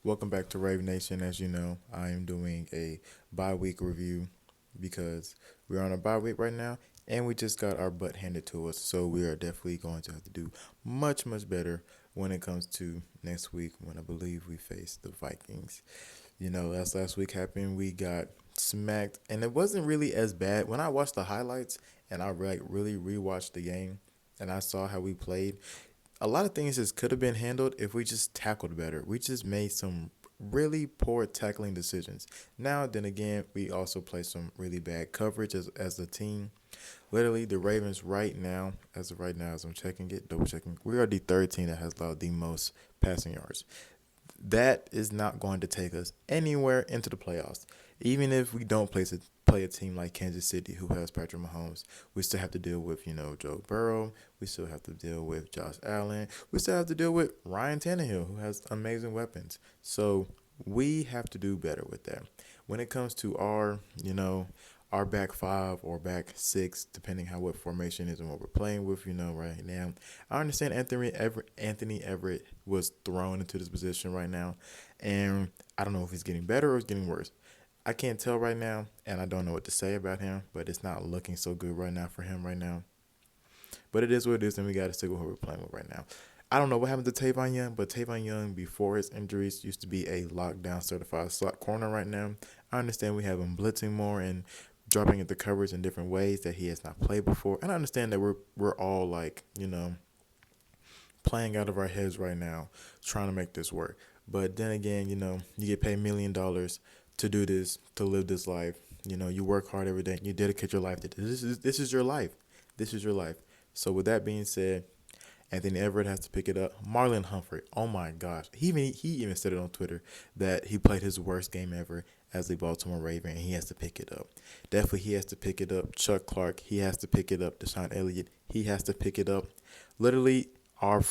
Welcome back to RaveNation. As you know, I am doing a bye-week review because we're on a bye week right now and we just got our butt handed to us. So we are definitely going to have to do much, much better when it comes to next week when I believe we face the Vikings. As last week happened, we got smacked and it wasn't really as bad. When I watched the highlights and I really rewatched the game and I saw how we played, a lot of things just could have been handled if we just tackled better. We just made some really poor tackling decisions. Now, then again, we also play some really bad coverage as a team. Literally, the Ravens as of right now, as I'm checking it, double checking, we are the third team that has allowed the most passing yards. That is not going to take us anywhere into the playoffs. Even if we don't play a team like Kansas City, who has Patrick Mahomes, we still have to deal with Joe Burrow. We still have to deal with Josh Allen. We still have to deal with Ryan Tannehill, who has amazing weapons. So we have to do better with that. When it comes to our back five or back six, depending how what formation is and what we're playing with, right now. I understand Anthony Everett was thrown into this position right now, and I don't know if he's getting better or it's getting worse. I can't tell right now, and I don't know what to say about him, but it's not looking so good right now for him right now. But it is what it is, and we got to stick with who we're playing with right now. I don't know what happened to Tavon Young, but Tavon Young, before his injuries, used to be a lockdown certified slot corner right now. I understand we have him blitzing more and dropping into coverage in different ways that he has not played before. And I understand that we're all playing out of our heads right now, trying to make this work. But then again, you get paid $1 million to do this, to live this life. You work hard every day. You dedicate your life to this. This is your life. This is your life. So with that being said, Anthony Averett has to pick it up. Marlon Humphrey, oh my gosh. He even said it on Twitter that he played his worst game ever as a Baltimore Raven, and he has to pick it up. Definitely he has to pick it up. Chuck Clark, he has to pick it up. DeShon Elliott, he has to pick it up. Literally, our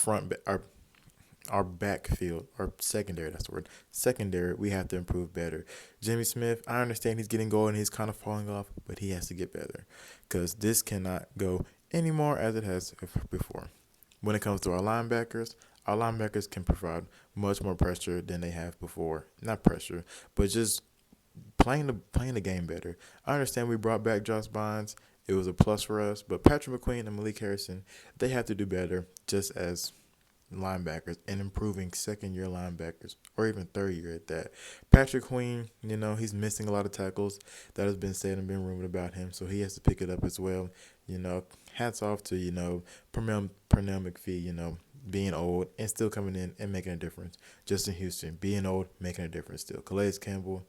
backfield, our secondary, that's the word. Secondary, we have to improve better. Jimmy Smith, I understand he's getting going and he's kind of falling off, but he has to get better because this cannot go anymore as it has before. When it comes to our linebackers can provide much more pressure than they have before. Not pressure, but just playing the game better. I understand we brought back Josh Bynes. It was a plus for us, but Patrick McQueen and Malik Harrison, they have to do better just as linebackers and improving second-year linebackers or even third-year at that. Patrick Queen, he's missing a lot of tackles. That has been said and been rumored about him, so he has to pick it up as well. Hats off to, Pernell McPhee, being old and still coming in and making a difference. Justin Houston, being old, making a difference still. Calais Campbell,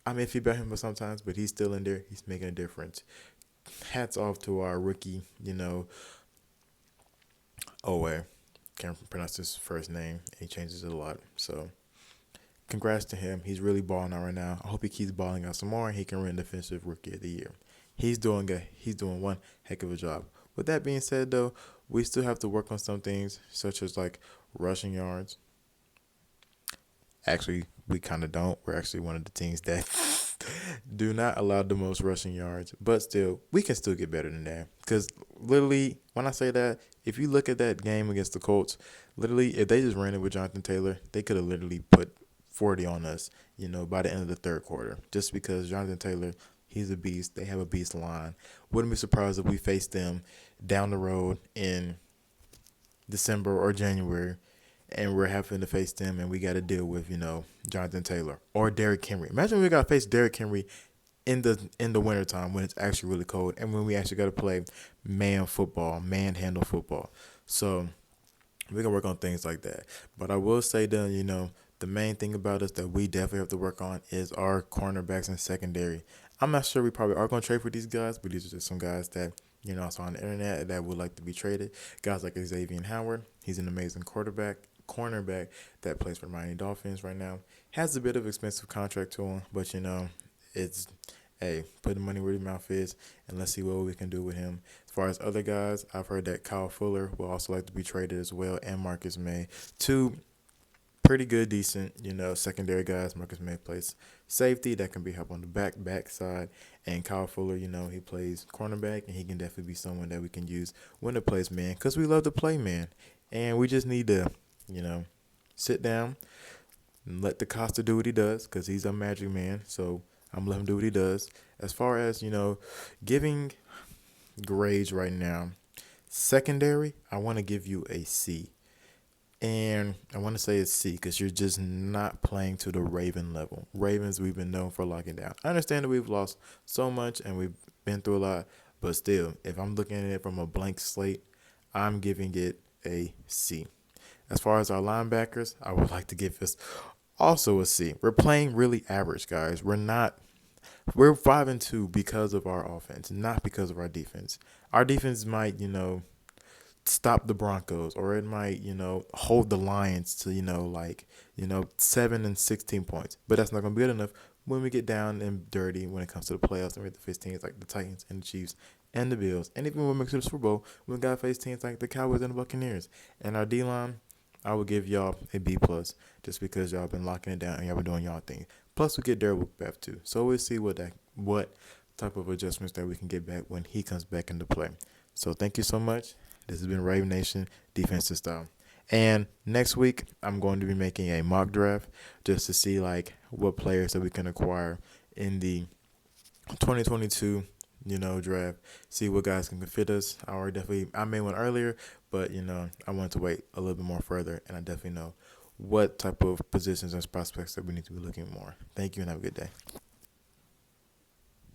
I'm iffy about him sometimes, but he's still in there. He's making a difference. Hats off to our rookie, Oweh. Can't pronounce his first name. He changes it a lot. So, congrats to him. He's really balling out right now. I hope he keeps balling out some more and he can win Defensive Rookie of the Year. He's doing one heck of a job. With that being said, though, we still have to work on some things, such as like rushing yards. Actually, we kind of don't. We're actually one of the teams that do not allow the most rushing yards. But still, we can still get better than that. Because literally, when I say that, if you look at that game against the Colts, literally, if they just ran it with Jonathan Taylor, they could have literally put 40 on us, by the end of the third quarter. Just because Jonathan Taylor, he's a beast. They have a beast line. Wouldn't be surprised if we faced them down the road in December or January and we're having to face them and we got to deal with, Jonathan Taylor or Derrick Henry. Imagine we got to face Derrick Henry in the wintertime when it's actually really cold and when we actually got to play manhandle football. So we can work on things like that. But I will say that, the main thing about us that we definitely have to work on is our cornerbacks and secondary. I'm not sure we probably are going to trade for these guys, but these are just some guys that, I saw on the internet that would like to be traded. Guys like Xavier Howard, he's an amazing cornerback that plays for Miami Dolphins right now. Has a bit of expensive contract to him, but it's put the money where the mouth is, and let's see what we can do with him. As far as other guys, I've heard that Kyle Fuller will also like to be traded as well, and Marcus May. Two pretty good, decent, secondary guys. Marcus May plays safety that can be help on the back side, and Kyle Fuller, he plays cornerback, and he can definitely be someone that we can use when it plays man, because we love to play man, and we just need to, sit down, let the Costa do what he does because he's a magic man. So I'm gonna let him do what he does. As far as giving grades right now, secondary, I want to give you a C. And I want to say it's C because you're just not playing to the Raven level. Ravens, we've been known for locking down. I understand that we've lost so much and we've been through a lot, but still, if I'm looking at it from a blank slate, I'm giving it a C. As far as our linebackers, I would like to give this also a C. We're playing really average, guys. We're 5-2 because of our offense, not because of our defense. Our defense might, stop the Broncos, or it might, hold the Lions to, 7 and 16 points. But that's not gonna be good enough when we get down and dirty when it comes to the playoffs and we get the face teams like the Titans and the Chiefs and the Bills. And even when we make it to the Super Bowl, we got face teams like the Cowboys and the Buccaneers. And our D line, I would give y'all a B plus just because y'all been locking it down and y'all been doing y'all thing. Plus we get Derek Beth too. So we'll see what type of adjustments that we can get back when he comes back into play. So thank you so much. This has been RaveNation Defensive Style. And next week, I'm going to be making a mock draft just to see what players that we can acquire in the 2022, draft. See what guys can fit us. I made one earlier, but I wanted to wait a little bit more further, and I definitely know what type of positions and prospects that we need to be looking more. Thank you and have a good day.